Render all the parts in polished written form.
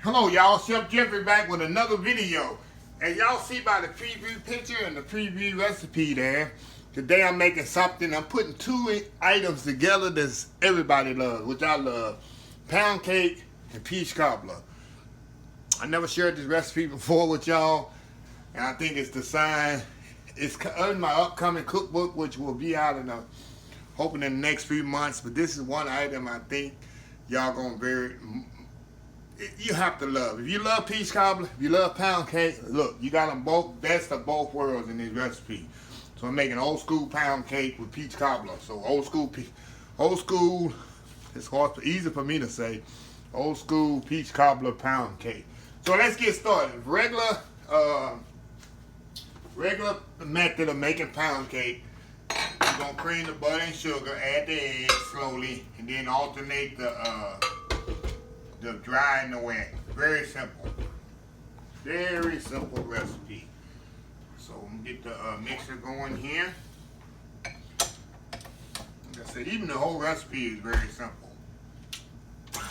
Hello y'all, Chef Jeffrey back with another video. And y'all see by the preview picture and the preview recipe there, today I'm making something. I'm putting two items together that everybody loves, which I love. Pound cake and peach cobbler. I never shared this recipe before with y'all, and I think it's the sign. It's in my upcoming cookbook, which will be out in hoping in the next few months. But this is one item I think y'all gonna you have to love. If you love peach cobbler, if you love pound cake, look, you got them both, best of both worlds in this recipe. So I'm making old school pound cake with peach cobbler. So old school, it's hard, easy for me to say, old school peach cobbler pound cake. So let's get started. Regular method of making pound cake. You're gonna cream the butter and sugar, add the eggs slowly, and then alternate the dry and the wet. Very simple. Very simple recipe. So I'm gonna get the mixer going here. Like I said, even the whole recipe is very simple. I'm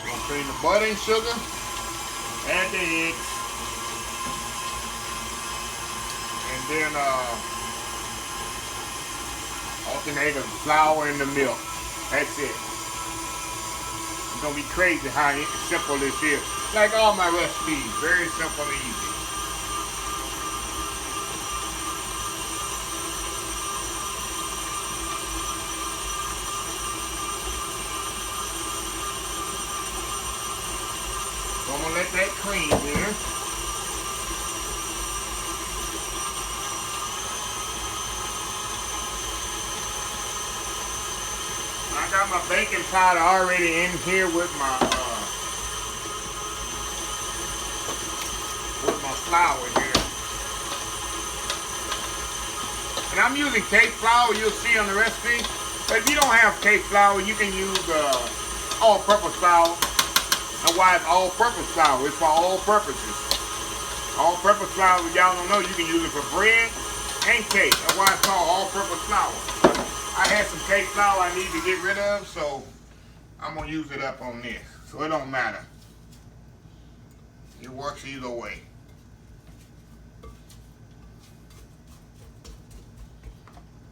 gonna cream the butter and sugar, add the eggs, and then alternate the flour and the milk. That's it. It's gonna be crazy how simple this is. Like all my recipes, very simple and easy. So I'm gonna let that cream here. I got my baking powder already in here with my flour here. And I'm using cake flour, you'll see on the recipe. But if you don't have cake flour, you can use all-purpose flour. That's why it's all-purpose flour. It's for all purposes. All-purpose flour, if y'all don't know, you can use it for bread and cake. That's why it's called all-purpose flour. I had some cake flour I need to get rid of, so I'm going to use it up on this. So it don't matter. It works either way.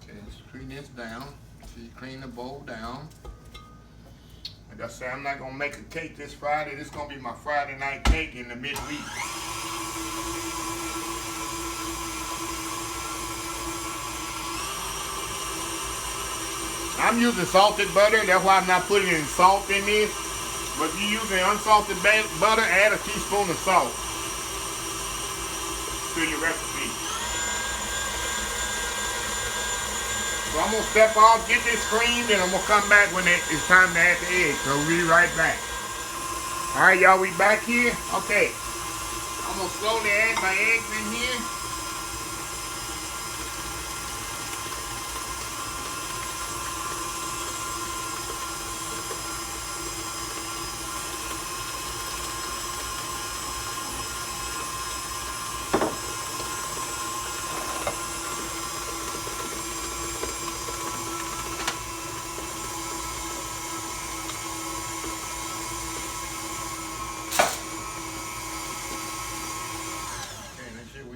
Okay, let's clean this down. So you clean the bowl down. Like I said, I'm not going to make a cake this Friday. This is going to be my Friday night cake in the midweek. I'm using salted butter, that's why I'm not putting any salt in this. But if you're using unsalted butter, add a teaspoon of salt to your recipe. So I'm going to step off, get this creamed, and I'm going to come back when it's time to add the eggs. So we'll be right back. Alright y'all, we back here? Okay. I'm going to slowly add my eggs in here.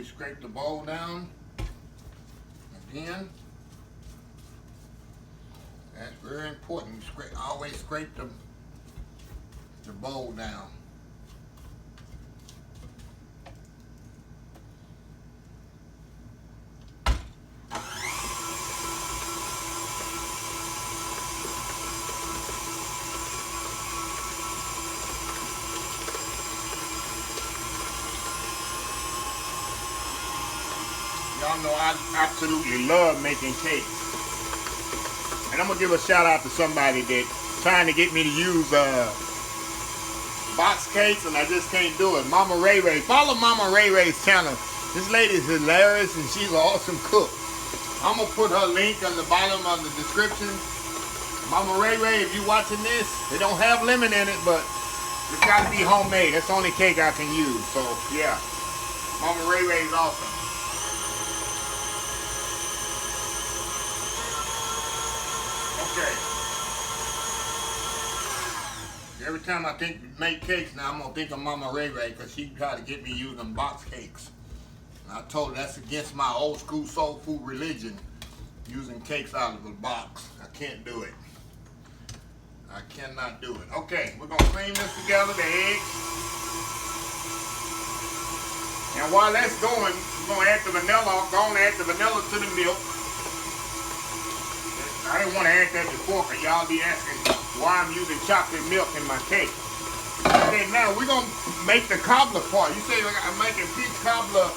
Scrape the bowl down again. That's very important. Always scrape the bowl down. Y'all know I absolutely love making cakes. And I'm going to give a shout out to somebody that's trying to get me to use box cakes, and I just can't do it. Mama Ray Ray. Follow Mama Ray Ray's channel. This lady's hilarious, and she's an awesome cook. I'm going to put her link on the bottom of the description. Mama Ray Ray, if you're watching this, they don't have lemon in it, but it's got to be homemade. That's the only cake I can use. So, yeah. Mama Ray Ray is awesome. Okay. Every time I think make cakes now, I'm gonna think of Mama Ray Ray because she tried to get me using box cakes. And I told her that's against my old school soul food religion, using cakes out of a box. I can't do it. I cannot do it. Okay, we're gonna cream this together, the eggs. And while that's going, we're gonna add the vanilla. Go on and add the vanilla to the milk. I didn't want to add that before because y'all be asking why I'm using chocolate milk in my cake. Okay, now we're going to make the cobbler part. You say I'm making peach cobbler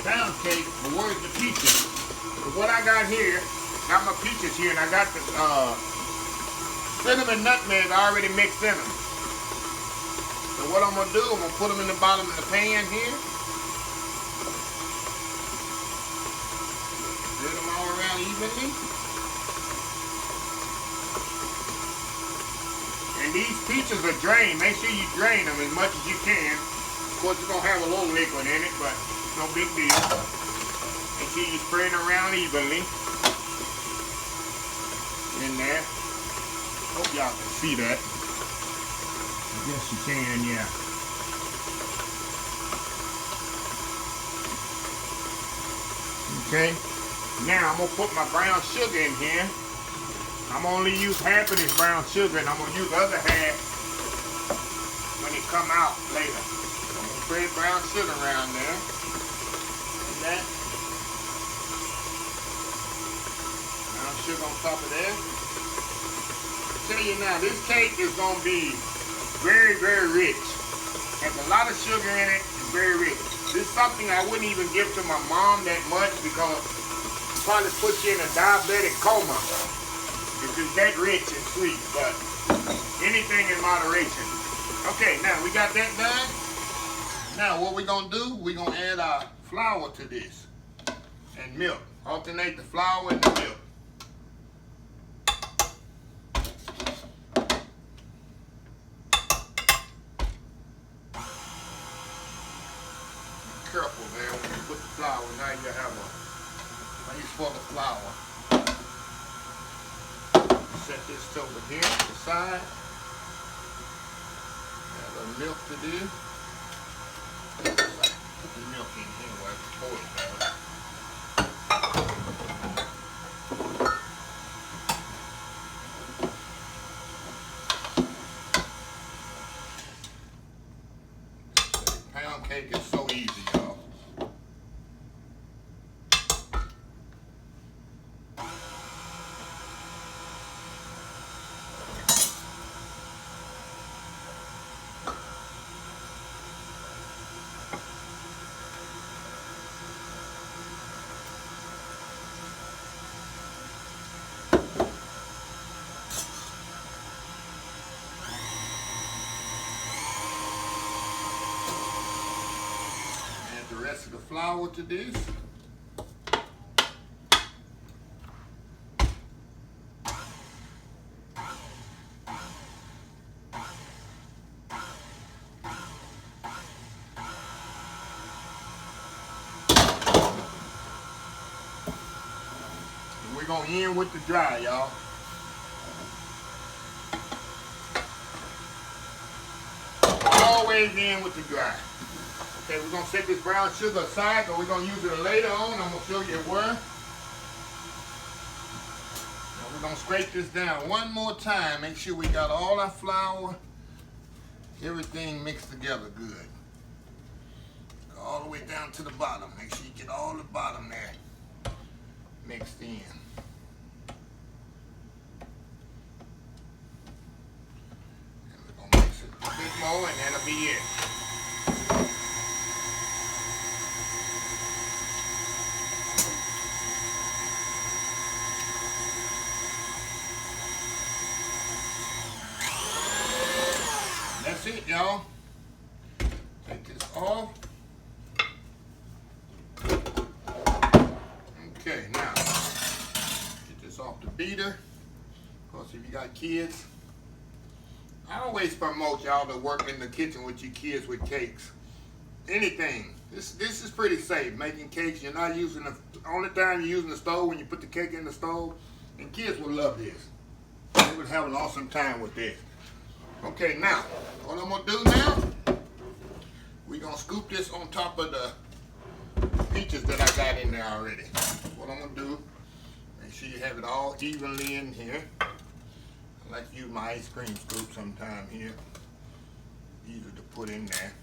pound cake, but where's the peaches? So what I got here, got my peaches here, and I got the cinnamon nutmeg already mixed in them. So what I'm going to do, I'm going to put them in the bottom of the pan here. Spread them all around evenly. And these peaches are drained. Make sure you drain them as much as you can. Of course, it's going to have a little liquid in it, but no big deal. Make sure you spread it around evenly. In there. Hope y'all can see that. I guess you can, yeah. Okay. Now I'm going to put my brown sugar in here. I'm going to only use half of this brown sugar, and I'm going to use the other half when it come out later. So I'm going to spread brown sugar around there. And that. Brown sugar on top of that. I tell you now, this cake is going to be very, very rich. Has a lot of sugar in it. It's very rich. This is something I wouldn't even give to my mom that much because it probably puts you in a diabetic coma. If it's that rich and sweet, but anything in moderation. Okay, now we got that done. Now what we're gonna do, we're gonna add our flour to this and milk. Alternate the flour and the milk. Be careful there when you put the flour. Now you have a place for the flour. Set this over here to the side. Add a little milk to this. Put the milk in here while it's boiling better. Pound cake is so easy, y'all. Of the flour to this. And we're gonna end with the dry, y'all. Always end with the dry. Okay, we're going to set this brown sugar aside, but we're going to use it later on. I'm going to show you where. Now we're going to scrape this down one more time. Make sure we got all our flour, everything mixed together good. Go all the way down to the bottom. Make sure you get all the bottom there mixed in. And we're going to mix it a bit more, and that'll be it. That's it, y'all. Take this off. Okay, now get this off the beater. Of course, if you got kids, I always promote y'all to work in the kitchen with your kids with cakes. Anything. This is pretty safe. Making cakes, you're not using the only time you're using the stove when you put the cake in the stove. And kids will love this. We would have an awesome time with this. Okay, now, what I'm gonna do now, we're gonna scoop this on top of the peaches that I got in there already. What I'm gonna do, make sure you have it all evenly in here. I like to use my ice cream scoop sometime here. Easy to put in there.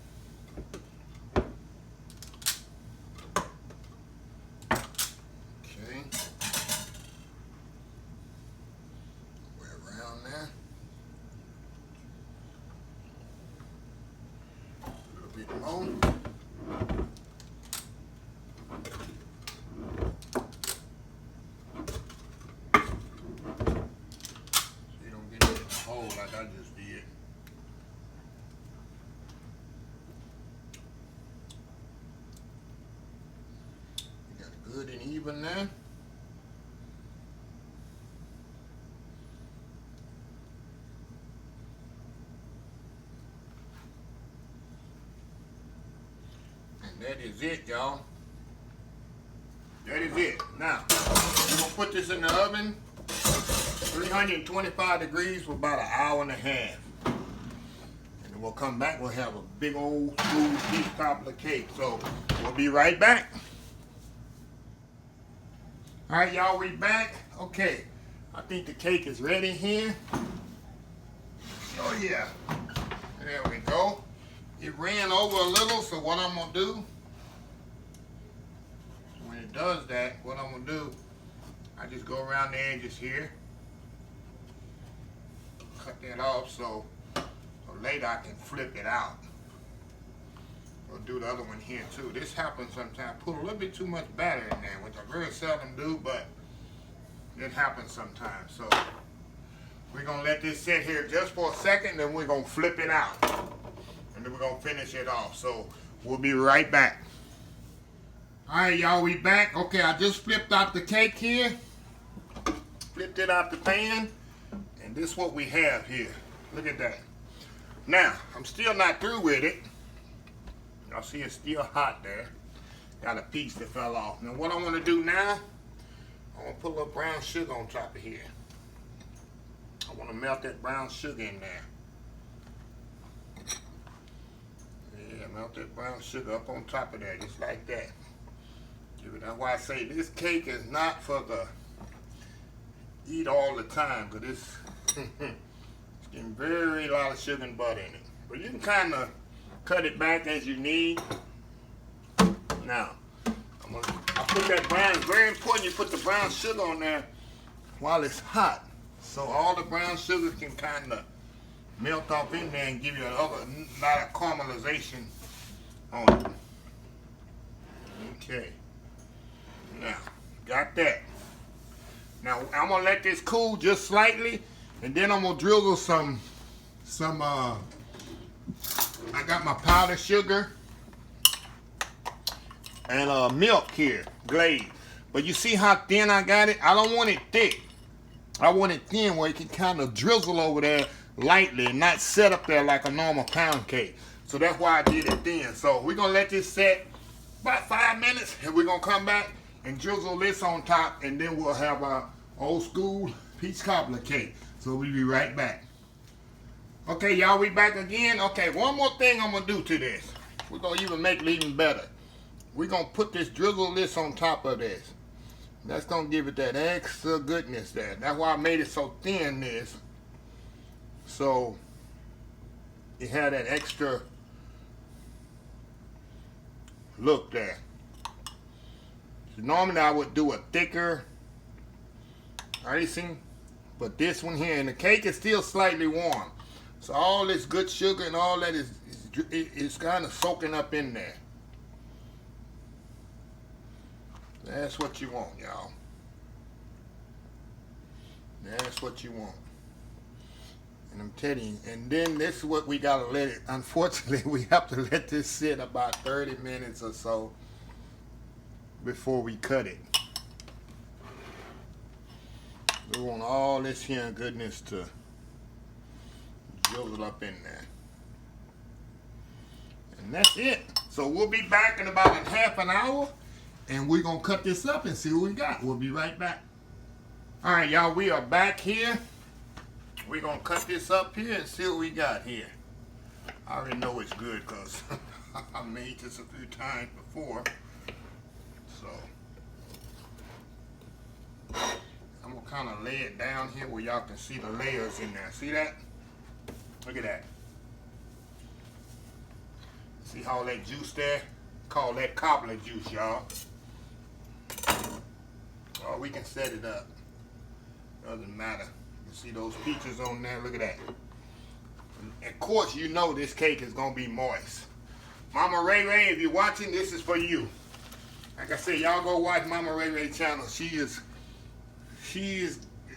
Okay. Way around there. A little bit more. Like I just did. You got it good and even there. And that is it, y'all. That is it. Now, we're gonna put this in the oven. 325 degrees for about an hour and a half. And then we'll come back, we'll have a big old smooth peach cobbler cake. So we'll be right back. All right, y'all, we back. Okay, I think the cake is ready here. Oh yeah, there we go. It ran over a little, so what I'm gonna do, when it does that, what I'm gonna do, I just go around the edges here. Cut that off so later I can flip it out. We'll do the other one here too. This happens sometimes. Put a little bit too much batter in there, which I very seldom do, but it happens sometimes. So we're gonna let this sit here just for a second, then we're gonna flip it out. And then we're gonna finish it off. So we'll be right back. All right, y'all, we back. Okay, I just flipped out the cake here. Flipped it out the pan. And this is what we have here. Look at that. Now, I'm still not through with it. Y'all see it's still hot there. Got a piece that fell off. Now what I want to do now, I want to put a little brown sugar on top of here. I want to melt that brown sugar in there. Yeah, melt that brown sugar up on top of that, just like that. That's why I say this cake is not for the eat all the time, because it's getting very lot of sugar and butter in it. But you can kind of cut it back as you need. Now, I put that brown, it's very important you put the brown sugar on there while it's hot. So all the brown sugar can kind of melt off in there and give you a lot of caramelization on it. Okay. Now, got that. Now, I'm going to let this cool just slightly, and then I'm going to drizzle some I got my powdered sugar and milk here, glaze. But you see how thin I got it? I don't want it thick. I want it thin where it can kind of drizzle over there lightly and not set up there like a normal pound cake. So that's why I did it thin. So we're going to let this set about 5 minutes, and we're going to come back and drizzle this on top, and then we'll have our old school peach cobbler cake. So we'll be right back. Okay, y'all, we back again. Okay, one more thing I'm gonna do to this. We're gonna even make it even better. We're gonna put this drizzle this on top of this. That's gonna give it that extra goodness there. That's why I made it so thin this. So it had that extra look there. So normally I would do a thicker icing, but this one here, and the cake is still slightly warm. So all this good sugar and all that is kind of soaking up in there. That's what you want, y'all. That's what you want. And I'm telling you, and then this is what we gotta let it, unfortunately, we have to let this sit about 30 minutes or so before we cut it. We want all this here goodness to drizzle up in there. And that's it. So we'll be back in about a half an hour, and we're gonna cut this up and see what we got. We'll be right back. All right, y'all, we are back here. we're gonna cut this up here and see what we got here. I already know it's good because I made this a few times before. So I'm gonna kind of lay it down here where y'all can see the layers in there. See that? Look at that. See all that juice there? Call that Cobbler juice, y'all. Or we can set it up. Doesn't matter. You see those peaches on there? Look at that. And of course, you know this cake is gonna be moist. Mama Ray Ray, if you're watching, this is for you. Like I said, y'all go watch Mama Ray Ray channel. She is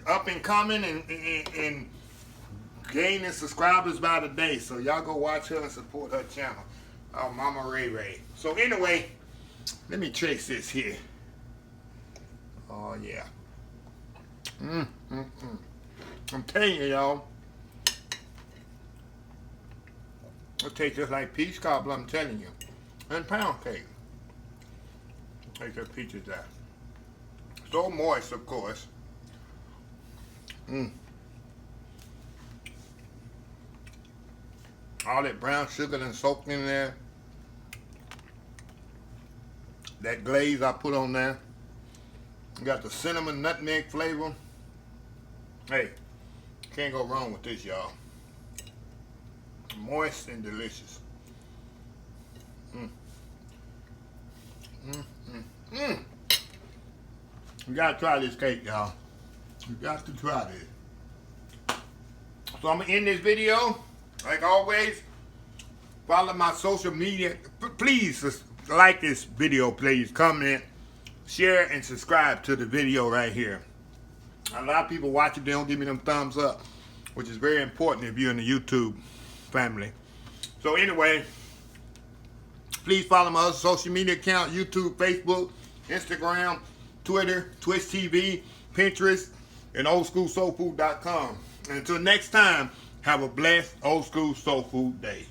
up and coming and gaining subscribers by the day. So y'all go watch her and support her channel. Mama Ray Ray. So anyway, let me trace this here. Oh yeah. I'm telling you, y'all. It tastes just like peach cobbler, I'm telling you. And pound cake. Like the peaches there. So moist, of course. All that brown sugar done soaked in there. That glaze I put on there. You got the cinnamon nutmeg flavor. Hey, can't go wrong with this, y'all. Moist and delicious. You gotta try this cake, y'all. You got to try this. So I'm gonna end this video. Like always, follow my social media. Please like this video, please. Comment, share, and subscribe to the video right here. A lot of people watch it, they don't give me them thumbs up, which is very important if you're in the YouTube family. So anyway, please follow my other social media account: YouTube, Facebook, Instagram, Twitter, Twitch TV, Pinterest, and oldschoolsoulfood.com. And until next time, have a blessed old school soul food day.